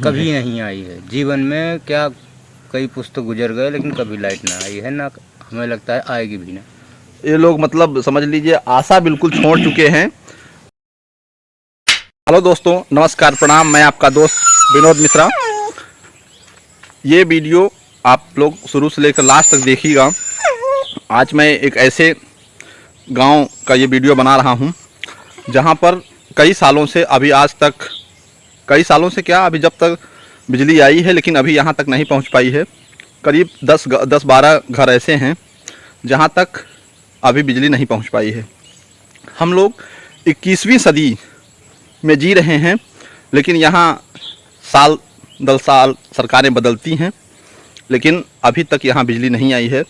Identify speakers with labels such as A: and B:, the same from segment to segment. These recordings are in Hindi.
A: नहीं
B: कभी नहीं आई है जीवन में। क्या कई पुस्तक गुजर गए लेकिन कभी लाइट ना आई है, ना हमें लगता है आएगी भी ना।
A: ये लोग मतलब समझ लीजिए आशा बिल्कुल छोड़ चुके हैं। हेलो दोस्तों, नमस्कार, प्रणाम। मैं आपका दोस्त विनोद मिश्रा। ये वीडियो आप लोग शुरू से लेकर लास्ट तक देखिएगा। आज मैं एक ऐसे गांव का ये वीडियो बना रहा हूं जहां पर कई सालों से अभी आज तक, कई सालों से क्या, अभी जब तक बिजली आई है लेकिन अभी यहां तक नहीं पहुंच पाई है। करीब 10-12 घर ऐसे हैं जहां तक अभी बिजली नहीं पहुंच पाई है। हम लोग 21वीं सदी में जी रहे हैं, लेकिन यहाँ साल दर साल सरकारें बदलती हैं, लेकिन अभी तक यहाँ बिजली नहीं आई है।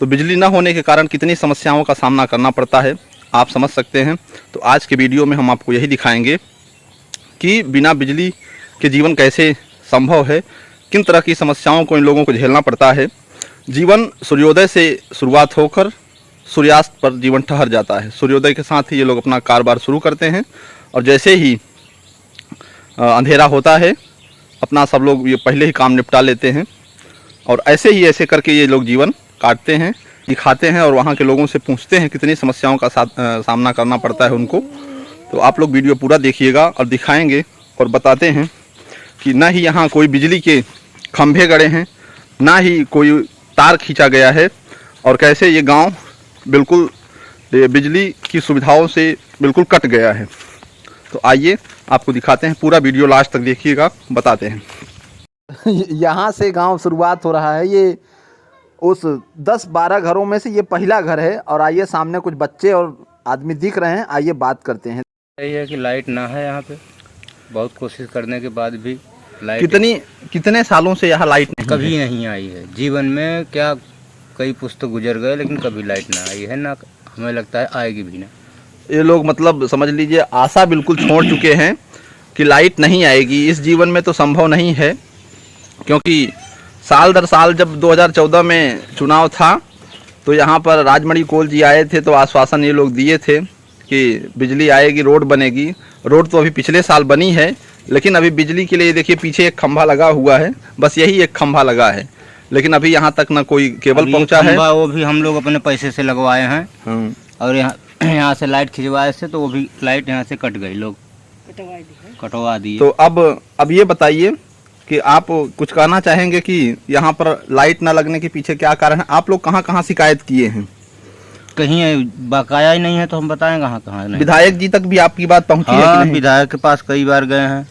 A: तो बिजली न होने के कारण कितनी समस्याओं का सामना करना पड़ता है आप समझ सकते हैं। तो आज के वीडियो में हम आपको यही दिखाएंगे कि बिना बिजली के जीवन कैसे संभव है, किन तरह की समस्याओं को इन लोगों को झेलना पड़ता है। जीवन सूर्योदय से शुरुआत होकर सूर्यास्त पर जीवन ठहर जाता है। सूर्योदय के साथ ही ये लोग अपना कारोबार शुरू करते हैं और जैसे ही अंधेरा होता है अपना सब लोग ये पहले ही काम निपटा लेते हैं और ऐसे करके ये लोग जीवन काटते हैं, दिखाते हैं और वहाँ के लोगों से पूछते हैं कितनी समस्याओं का सामना करना पड़ता है उनको। तो आप लोग वीडियो पूरा देखिएगा और दिखाएंगे और बताते हैं कि ना ही यहाँ कोई बिजली के खंभे गड़े हैं, ना ही कोई तार खींचा गया है और कैसे ये गांव बिल्कुल बिजली की सुविधाओं से बिल्कुल कट गया है। तो आइए आपको दिखाते हैं, पूरा वीडियो लास्ट तक देखिएगा, बताते हैं। यहाँ से गांव शुरुआत हो रहा है। ये उस 10-12 घरों में से ये पहला घर है और आइए सामने कुछ बच्चे और आदमी दिख रहे हैं, आइए बात करते हैं।
B: यही है कि लाइट ना है यहाँ पे, बहुत कोशिश करने के बाद भी लाइट
A: कितने सालों से यहाँ लाइट नहीं
B: कभी नहीं आई है जीवन में। क्या कई पुस्तक गुजर गए लेकिन कभी लाइट ना आई है, ना हमें लगता है आएगी भी ना।
A: ये लोग मतलब समझ लीजिए आशा बिल्कुल छोड़ चुके हैं कि लाइट नहीं आएगी, इस जीवन में तो संभव नहीं है। क्योंकि साल दर साल जब 2014 में चुनाव था तो यहाँ पर राजमणि कोल जी आए थे, तो आश्वासन ये लोग दिए थे कि बिजली आएगी, रोड बनेगी। रोड तो अभी पिछले साल बनी है, लेकिन अभी बिजली के लिए देखिए पीछे एक खंभा लगा हुआ है, बस यही एक खंभा लगा है, लेकिन अभी यहाँ तक ना कोई केबल पहुँचा है।
B: वो भी हम लोग अपने पैसे से लगवाए हैं और यहाँ से लाइट खिंचवाए से, तो वो भी लाइट यहाँ से कट गई, लोग कटवा दी।
A: तो अब ये बताइए कि आप कुछ कहना चाहेंगे कि यहाँ पर लाइट न लगने के पीछे क्या कारण है? आप लोग कहाँ कहाँ शिकायत किए हैं?
B: कहीं बकाया ही नहीं है तो हम बताएं कहाँ कहाँ नहीं।
A: विधायक जी तक भी आपकी बात पहुँची है कि नहीं?
B: विधायक के पास कई बार गए हैं,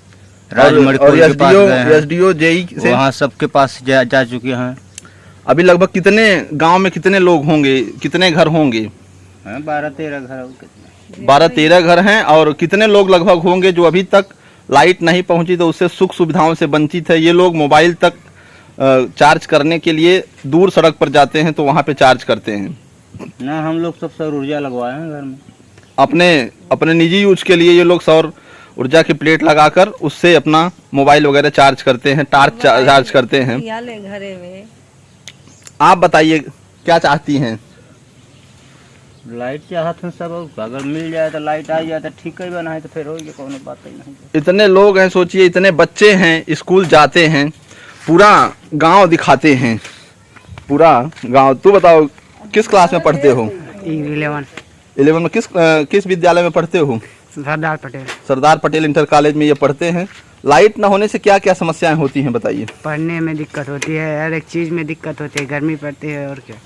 A: और एसडीओ जेई से
B: वहाँ सबके पास जा चुके हैं।
A: अभी लगभग कितने गांव में कितने लोग होंगे, कितने घर होंगे?
B: 12-13 घर।
A: 12-13 घर हैं और कितने लोग लगभग होंगे जो अभी तक लाइट नहीं पहुंची तो उससे सुख सुविधाओं से वंचित है। ये लोग मोबाइल तक चार्ज करने के लिए दूर सड़क पर जाते हैं तो वहाँ पे चार्ज करते हैं
B: ना। हम लोग सब सौर ऊर्जा लगवाए हैं घर में,
A: अपने निजी यूज के लिए। ये लोग सौर ऊर्जा की प्लेट लगाकर उससे अपना मोबाइल वगैरह चार्ज करते हैं, टार्च चार्ज करते हैं। आप बताइए क्या चाहती हैं?
B: लाइट चाहते हैं सब, अगर मिल जाए तो लाइट आ जाए तो ठीक ही बना है, तो फिर होगी कौन बात ही नहीं।
A: इतने लोग हैं, सोचिए इतने बच्चे हैं, स्कूल जाते हैं, पूरा गांव दिखाते हैं, पूरा गांव। तू बताओ किस क्लास में पढ़ते हो? 11 में। किस विद्यालय में पढ़ते हो? सरदार पटेल इंटर कॉलेज में ये पढ़ते हैं। लाइट न होने से क्या क्या समस्याएं होती हैं बताइए?
C: पढ़ने में दिक्कत होती है, हर एक चीज में दिक्कत होती है, गर्मी पड़ती है और क्या।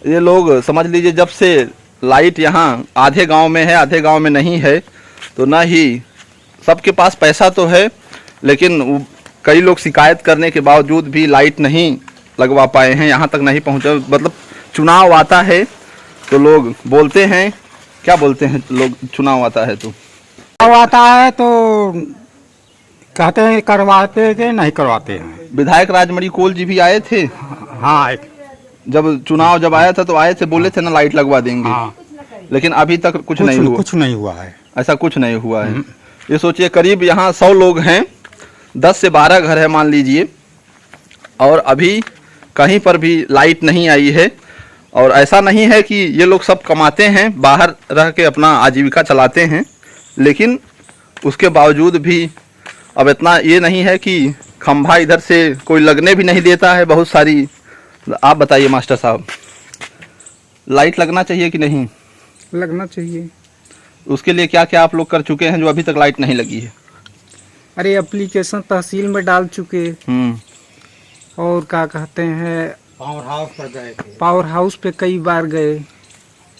A: ये लोग समझ लीजिए जब से लाइट यहाँ आधे गांव में है, आधे गांव में नहीं है, तो ना ही सबके पास पैसा तो है, लेकिन कई लोग शिकायत करने के बावजूद भी लाइट नहीं लगवा पाए हैं, यहाँ तक नहीं पहुँचे। मतलब चुनाव आता है तो लोग बोलते हैं, क्या बोलते हैं लोग? चुनाव आता है तो
D: कहते हैं करवाते थे, नहीं करवाते हैं।
A: विधायक राजमणि कोल जी भी आए थे।
D: हाँ,
A: जब चुनाव आया था तो आए थे, बोले थे ना लाइट लगवा देंगे।
D: हाँ।
A: लेकिन अभी तक कुछ नहीं हुआ
D: है।
A: ऐसा कुछ नहीं हुआ है। ये सोचिए करीब यहाँ 100 लोग हैं, 10 से 12 घर है मान लीजिए, और अभी कहीं पर भी लाइट नहीं आई है। और ऐसा नहीं है कि ये लोग सब कमाते हैं, बाहर रह के अपना आजीविका चलाते हैं, लेकिन उसके बावजूद भी अब इतना ये नहीं है कि खंभा इधर से कोई लगने भी नहीं देता है बहुत सारी। आप बताइए मास्टर साहब, लाइट लगना चाहिए कि नहीं?
D: लगना चाहिए।
A: उसके लिए क्या क्या आप लोग कर चुके हैं जो अभी तक लाइट नहीं लगी है?
D: अरे एप्लीकेशन तहसील में डाल चुके, और क्या कहते हैं
B: पावर हाउस पर गए थे।
D: पावर हाउस पे कई बार गए,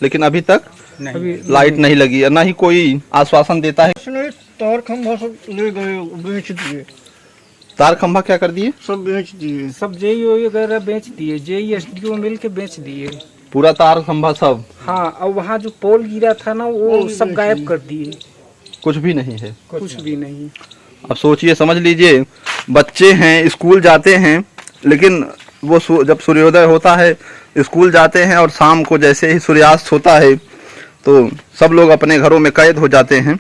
A: लेकिन अभी तक
D: अभी
A: लाइट नहीं लगी है, ना ही कोई आश्वासन देता है।
B: तार खंभा सब ले गए, बेच दिए।
A: तार खंभा क्या कर दिए?
B: सब बेच दिए।
D: सब जेई वगैरह बेच दिए, जेई एसडीओ मिल के बेच दिए।
A: पूरा तार खंभा सब?
D: हाँ, और वहाँ जो पोल गिरा था ना वो सब गायब कर दिए,
A: कुछ भी नहीं है।
D: कुछ भी नहीं।
A: अब सोचिए, समझ लीजिए, बच्चे हैं, स्कूल जाते हैं, लेकिन वो जब सूर्योदय होता है स्कूल जाते हैं, और शाम को जैसे ही सूर्यास्त होता है तो सब लोग अपने घरों में कैद हो जाते हैं।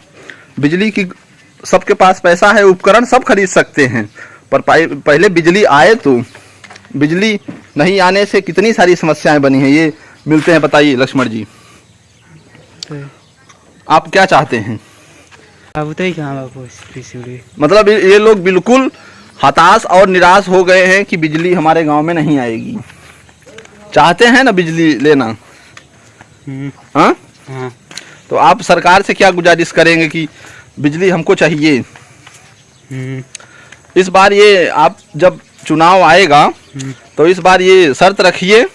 A: बिजली की सबके पास पैसा है, उपकरण सब खरीद सकते हैं, पर पहले बिजली आए तो बिजली नहीं आने से कितनी सारी समस्याएं बनी हैं। ये मिलते हैं, बताइए लक्ष्मण जी, आप क्या चाहते हैं?
C: अब तो ही कहाँ
A: मतलब ये लोग बिल्कुल हताश और निराश हो गए हैं कि बिजली हमारे गांव में नहीं आएगी। चाहते हैं ना बिजली लेना? हाँ, तो आप सरकार से क्या गुजारिश करेंगे कि बिजली हमको चाहिए? इस बार ये आप जब चुनाव आएगा तो इस बार ये शर्त रखिए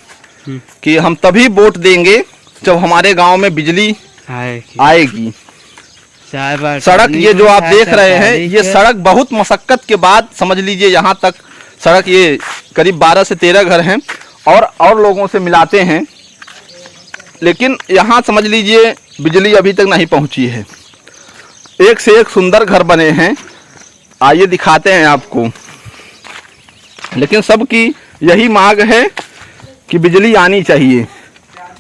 A: कि हम तभी वोट देंगे जब हमारे गांव में बिजली आएगी। सड़क ये जो आप देख रहे हैं, ये सड़क बहुत मशक्कत के बाद, समझ लीजिए यहाँ तक सड़क, ये करीब 12 से 13 घर हैं और लोगों से मिलाते हैं, लेकिन यहाँ समझ लीजिए बिजली अभी तक नहीं पहुँची है। एक से एक सुंदर घर बने हैं, आइए दिखाते हैं आपको, लेकिन सबकी यही मांग है कि बिजली आनी चाहिए,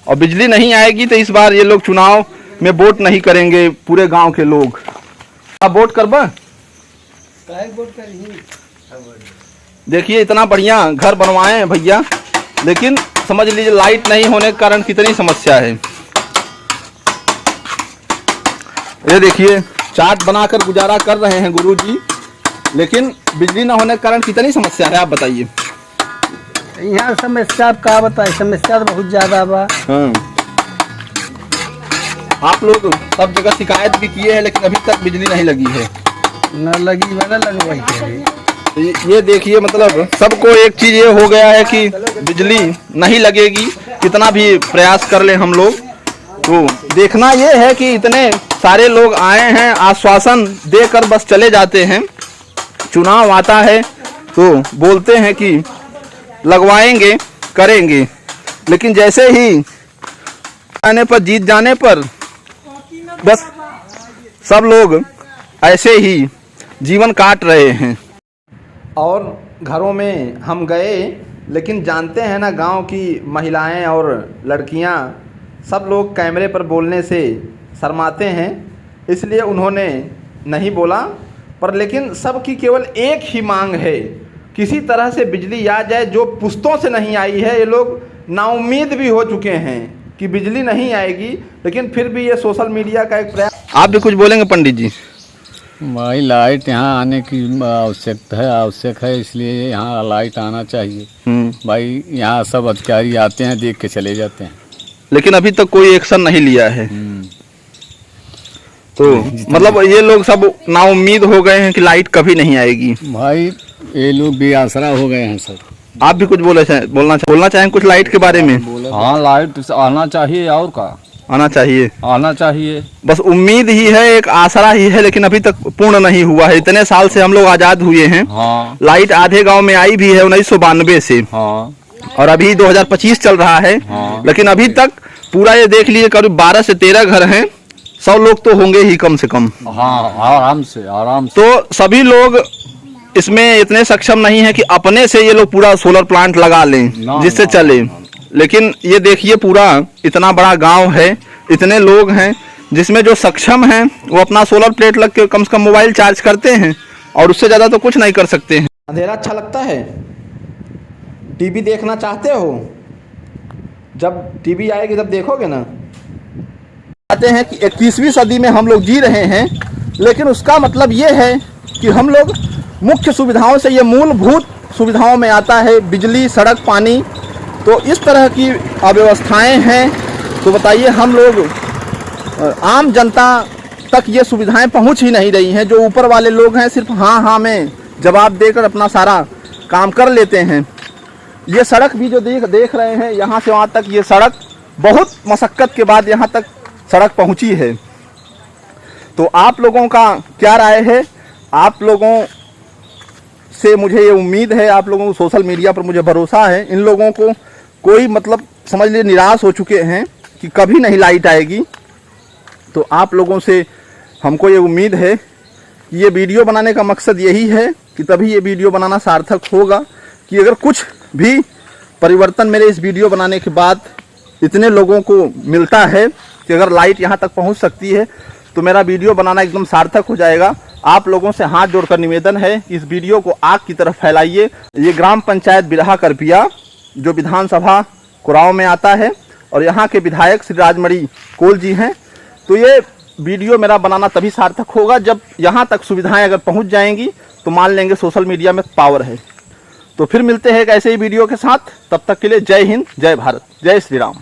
A: और बिजली नहीं आएगी तो इस बार ये लोग चुनाव में वोट नहीं करेंगे। पूरे गांव के लोग आप वोट करबा? देखिए इतना बढ़िया घर बनवाए हैं भैया, लेकिन समझ लीजिए लाइट नहीं होने के कारण कितनी समस्या है। ये देखिए चाट बनाकर गुजारा कर रहे हैं गुरुजी, लेकिन बिजली ना होने के कारण कितनी समस्या है, आप बताइए।
C: यहाँ समस्या का बताए, समस्या तो बहुत ज्यादा बा।
A: हाँ, आप लोग सब जगह शिकायत भी किए हैं, लेकिन अभी तक बिजली नहीं लगी है।
C: न लगी न लगवाई।
A: ये देखिए, मतलब सबको एक चीज ये हो गया है कि बिजली नहीं लगेगी, कितना भी प्रयास कर ले हम लोग। तो देखना ये है कि इतने सारे लोग आए हैं, आश्वासन देकर बस चले जाते हैं। चुनाव आता है तो बोलते हैं कि लगवाएंगे, करेंगे, लेकिन जैसे ही आने पर, जीत जाने पर बस सब लोग ऐसे ही जीवन काट रहे हैं। और घरों में हम गए, लेकिन जानते हैं ना गांव की महिलाएं और लड़कियां सब लोग कैमरे पर बोलने से शर्माते हैं, इसलिए उन्होंने नहीं बोला। पर लेकिन सबकी केवल एक ही मांग है, किसी तरह से बिजली आ जाए, जो पुश्तों से नहीं आई है। ये लोग नाउम्मीद भी हो चुके हैं कि बिजली नहीं आएगी, लेकिन फिर भी ये सोशल मीडिया का एक प्रयास। आप भी कुछ बोलेंगे पंडित जी?
E: भाई लाइट यहाँ आने की आवश्यक है, इसलिए यहाँ लाइट आना चाहिए। भाई यहाँ सब अधिकारी आते हैं, देख के चले जाते हैं,
A: लेकिन अभी तक कोई एक्शन नहीं लिया है। तो मतलब ये लोग सब नाउम्मीद हो गए हैं कि लाइट कभी नहीं आएगी।
E: भाई ये लोग बेआसरा हो गए हैं सब।
A: आप भी कुछ बोलना चाहें कुछ लाइट के बारे में?
F: हाँ, लाइट आना चाहिए, और का आना चाहिए।
A: बस उम्मीद ही है, एक आसरा ही है, लेकिन अभी तक पूर्ण नहीं हुआ है। इतने साल से हम लोग आजाद हुए हैं।
F: हाँ,
A: लाइट आधे गांव में आई भी है 1992 से।
F: हाँ,
A: और अभी 2025 चल रहा है।
F: हाँ,
A: लेकिन अभी तक पूरा ये देख लीजिए करीब 12 से 13 घर हैं, 100 लोग तो होंगे ही कम से कम।
F: हाँ, आराम से।
A: तो सभी लोग इसमें इतने सक्षम नहीं है कि अपने से ये लोग पूरा सोलर प्लांट लगा लें जिससे चले। लेकिन ये देखिए पूरा इतना बड़ा गांव है, इतने लोग हैं, जिसमें जो सक्षम हैं वो अपना सोलर प्लेट लग के कम से कम मोबाइल चार्ज करते हैं, और उससे ज़्यादा तो कुछ नहीं कर सकते हैं। अंधेरा अच्छा लगता है? टीवी देखना चाहते हो? जब टीवी आएगी तब देखोगे ना। कहते हैं कि 21वीं सदी में हम लोग जी रहे हैं, लेकिन उसका मतलब ये है कि हम लोग मुख्य सुविधाओं से ये मूलभूत सुविधाओं में आता है, बिजली, सड़क, पानी। तो इस तरह की अव्यवस्थाएं हैं, तो बताइए हम लोग आम जनता तक ये सुविधाएं पहुंच ही नहीं रही हैं। जो ऊपर वाले लोग हैं सिर्फ हाँ में जवाब देकर अपना सारा काम कर लेते हैं। ये सड़क भी जो देख रहे हैं, यहाँ से वहाँ तक ये सड़क बहुत मशक्क़त के बाद यहाँ तक सड़क पहुँची है। तो आप लोगों का क्या राय है? आप लोगों से मुझे ये उम्मीद है, आप लोगों को सोशल मीडिया पर मुझे भरोसा है, इन लोगों को कोई मतलब समझ लीजिए निराश हो चुके हैं कि कभी नहीं लाइट आएगी। तो आप लोगों से हमको ये उम्मीद है कि ये वीडियो बनाने का मकसद यही है कि तभी ये वीडियो बनाना सार्थक होगा कि अगर कुछ भी परिवर्तन मेरे इस वीडियो बनाने के बाद इतने लोगों को मिलता है कि अगर लाइट यहाँ तक पहुँच सकती है तो मेरा वीडियो बनाना एकदम सार्थक हो जाएगा। आप लोगों से हाथ जोड़कर निवेदन है कि इस वीडियो को आग की तरफ फैलाइए। ये ग्राम पंचायत बिरहा करपिया जो विधानसभा कुराव में आता है और यहाँ के विधायक श्री राजमणि कोल जी हैं। तो ये वीडियो मेरा बनाना तभी सार्थक होगा जब यहाँ तक सुविधाएं अगर पहुँच जाएंगी तो मान लेंगे सोशल मीडिया में पावर है। तो फिर मिलते हैं एक ऐसे ही वीडियो के साथ, तब तक के लिए जय हिंद, जय भारत, जय श्री राम।